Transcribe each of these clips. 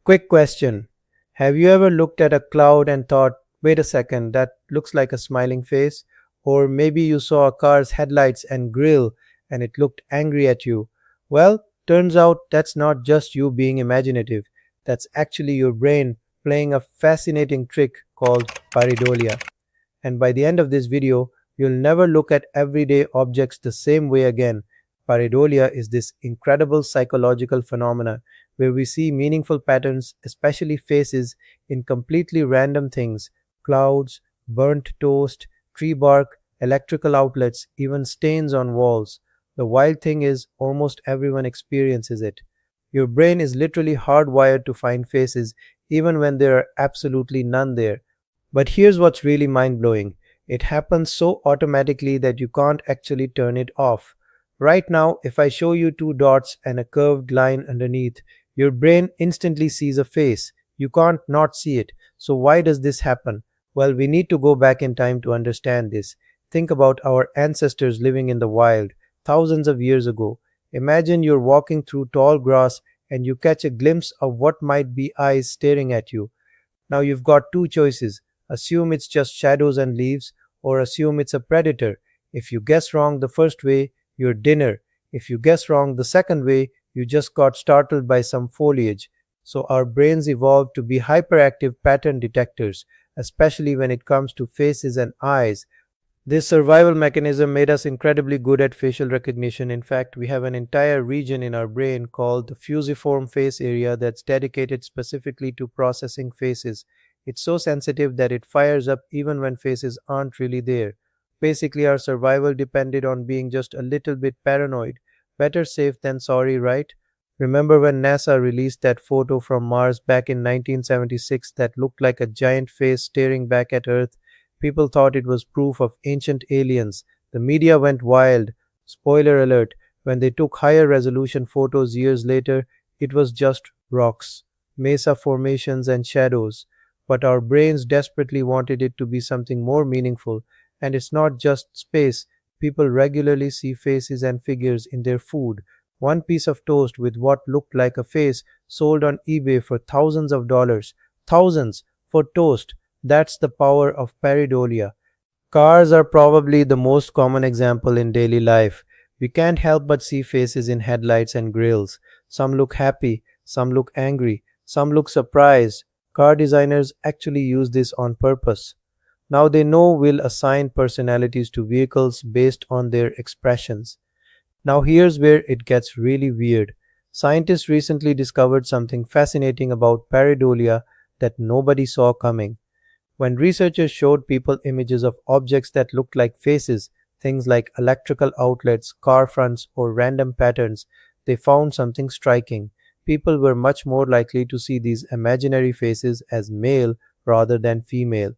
Quick question. Have you ever looked at a cloud and thought, wait a second, that looks like a smiling face? Or maybe you saw a car's headlights and grille and it looked angry at you. Well, turns out that's not just you being imaginative, that's actually your brain playing a fascinating trick called pareidolia. And by the end of this video, you'll never look at everyday objects the same way again. Pareidolia is this incredible psychological phenomenon where we see meaningful patterns, especially faces, in completely random things: clouds, burnt toast, tree bark, electrical outlets, even stains on walls. The wild thing is, almost everyone experiences it. Your brain is literally hardwired to find faces even when there are absolutely none there. But here's what's really mind blowing: it happens so automatically that you can't actually turn it off. Right now, if I show you two dots and a curved line underneath, your brain instantly sees a face. You can't not see it. So, why does this happen? Well, we need to go back in time to understand this. Think about our ancestors living in the wild thousands of years ago. Imagine you're walking through tall grass and you catch a glimpse of what might be eyes staring at you. Now you've got two choices: assume it's just shadows and leaves, or assume it's a predator. If you guess wrong the first way, you're dinner. If you guess wrong the second way, you just got startled by some foliage. So our brains evolved to be hyperactive pattern detectors, especially when it comes to faces and eyes. This survival mechanism made us incredibly good at facial recognition. In fact, we have an entire region in our brain called the fusiform face area that's dedicated specifically to processing faces. It's so sensitive that it fires up even when faces aren't really there. Basically, our survival depended on being just a little bit paranoid. Better safe than sorry, right? Remember when NASA released that photo from Mars back in 1976 that looked like a giant face staring back at Earth? People thought it was proof of ancient aliens. The media went wild. Spoiler alert: when they took higher resolution photos years later, it was just rocks, mesa formations, and shadows. But our brains desperately wanted it to be something more meaningful. And it's not just space. People regularly see faces and figures in their food. One piece of toast with what looked like a face sold on eBay for thousands of dollars. Thousands for toast. That's the power of pareidolia. Cars are probably the most common example in daily life. We can't help but see faces in headlights and grills. Some look happy, some look angry, some look surprised. Car designers actually use this on purpose. Now they know we'll assign personalities to vehicles based on their expressions. Now here's where it gets really weird. Scientists recently discovered something fascinating about pareidolia that nobody saw coming. When researchers showed people images of objects that looked like faces, things like electrical outlets, car fronts, or random patterns, they found something striking. People were much more likely to see these imaginary faces as male rather than female.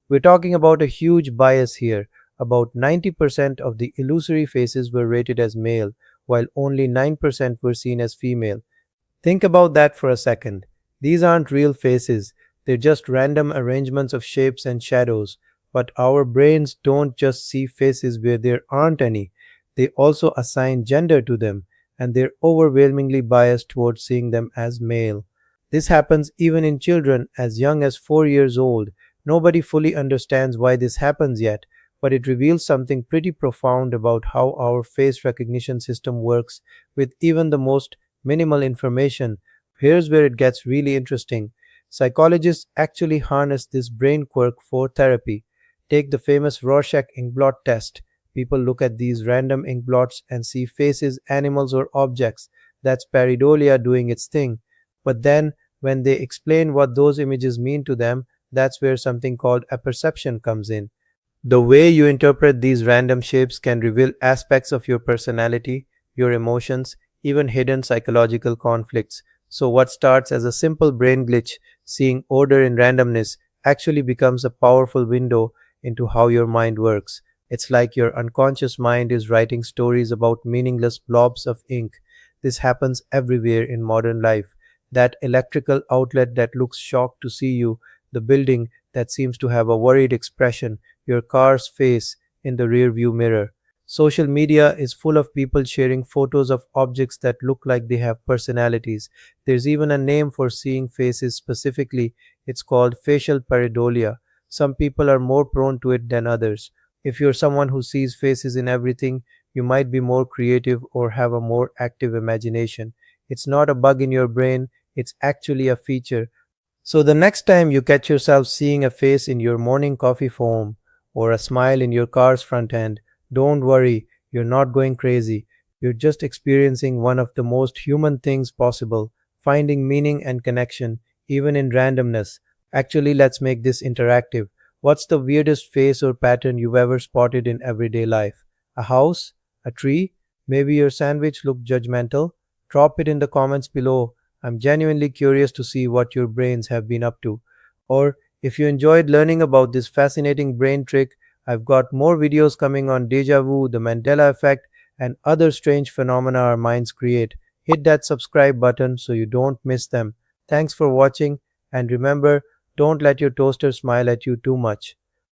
We're talking about a huge bias here. About 90% of the illusory faces were rated as male, while only 9% were seen as female. Think about that for a second. These aren't real faces, they're just random arrangements of shapes and shadows. But our brains don't just see faces where there aren't any, they also assign gender to them, and they're overwhelmingly biased towards seeing them as male. This happens even in children as young as 4 years old. Nobody fully understands why this happens yet, but it reveals something pretty profound about how our face recognition system works with even the most minimal information. Here's where it gets really interesting. Psychologists actually harness this brain quirk for therapy. Take the famous Rorschach ink blot test. People look at these random ink blots and see faces, animals, or objects. That's pareidolia doing its thing. But then, when they explain what those images mean to them, that's where something called apperception comes in. The way you interpret these random shapes can reveal aspects of your personality, your emotions, even hidden psychological conflicts. So, what starts as a simple brain glitch, seeing order in randomness, actually becomes a powerful window into how your mind works. It's like your unconscious mind is writing stories about meaningless blobs of ink. This happens everywhere in modern life. That electrical outlet that looks shocked to see you, the building that seems to have a worried expression, your car's face in the rearview mirror. Social media is full of people sharing photos of objects that look like they have personalities. There's even a name for seeing faces specifically. It's called facial pareidolia. Some people are more prone to it than others. If you're someone who sees faces in everything, you might be more creative or have a more active imagination. It's not a bug in your brain, it's actually a feature. So the next time you catch yourself seeing a face in your morning coffee foam or a smile in your car's front end, don't worry, you're not going crazy. You're just experiencing one of the most human things possible, finding meaning and connection, even in randomness. Actually, let's make this interactive. What's the weirdest face or pattern you've ever spotted in everyday life? A house? A tree? Maybe your sandwich looked judgmental? Drop it in the comments below. I'm genuinely curious to see what your brains have been up to. Or if you enjoyed learning about this fascinating brain trick, I've got more videos coming on deja vu, the Mandela effect, and other strange phenomena our minds create. Hit that subscribe button so you don't miss them. Thanks for watching, and remember, don't let your toaster smile at you too much.